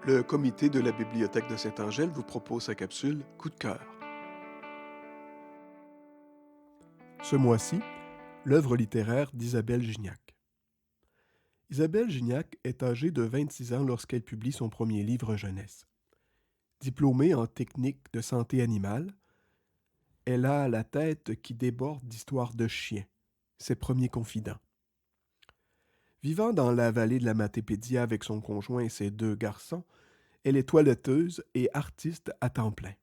Le comité de la Bibliothèque de Saint-Angèle vous propose sa capsule Coup de cœur. Ce mois-ci, l'œuvre littéraire d'Isabelle Gignac. Isabelle Gignac est âgée de 26 ans lorsqu'elle publie son premier livre jeunesse. Diplômée en technique de santé animale, elle a la tête qui déborde d'histoires de chiens, ses premiers confidents. Vivant dans la vallée de la Matépédia avec son conjoint et ses 2 garçons, elle est toiletteuse et artiste à temps plein.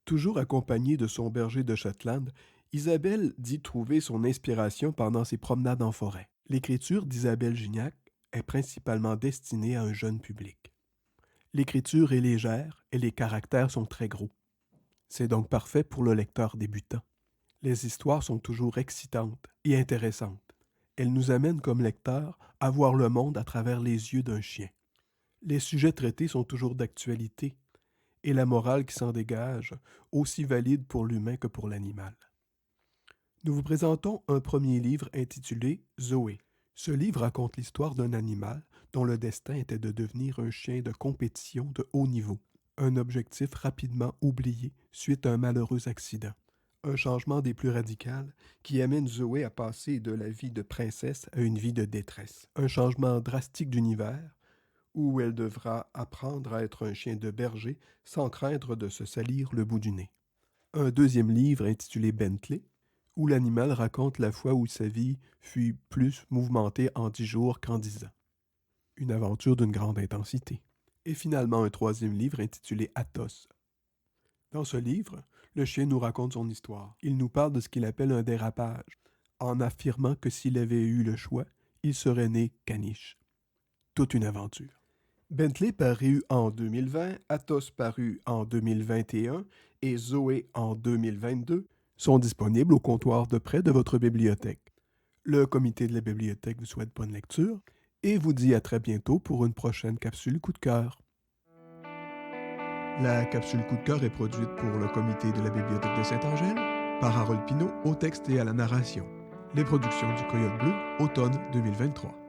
Toujours accompagnée de son berger de Shetland, Isabelle dit trouver son inspiration pendant ses promenades en forêt. L'écriture d'Isabelle Gignac est principalement destinée à un jeune public. L'écriture est légère et les caractères sont très gros. C'est donc parfait pour le lecteur débutant. Les histoires sont toujours excitantes et intéressantes. Elles nous amènent comme lecteurs à voir le monde à travers les yeux d'un chien. Les sujets traités sont toujours d'actualité, et la morale qui s'en dégage, aussi valide pour l'humain que pour l'animal. Nous vous présentons un premier livre intitulé Zoé. Ce livre raconte l'histoire d'un animal dont le destin était de devenir un chien de compétition de haut niveau, un objectif rapidement oublié suite à un malheureux accident. Un changement des plus radicaux qui amène Zoé à passer de la vie de princesse à une vie de détresse. Un changement drastique d'univers où elle devra apprendre à être un chien de berger sans craindre de se salir le bout du nez. Un deuxième livre intitulé Bentley, où l'animal raconte la fois où sa vie fut plus mouvementée en 10 jours qu'en 10 ans. Une aventure d'une grande intensité. Et finalement un troisième livre intitulé Athos. Dans ce livre, le chien nous raconte son histoire. Il nous parle de ce qu'il appelle un dérapage, en affirmant que s'il avait eu le choix, il serait né caniche. Toute une aventure. Bentley paru en 2020, Athos paru en 2021 et Zoé en 2022 sont disponibles au comptoir de près de votre bibliothèque. Le comité de la bibliothèque vous souhaite bonne lecture et vous dit à très bientôt pour une prochaine capsule coup de cœur. La capsule coup de cœur est produite pour le comité de la bibliothèque de Saint-Angèle par Harold Pinault au texte et à la narration. Les productions du Coyote Bleu, automne 2023.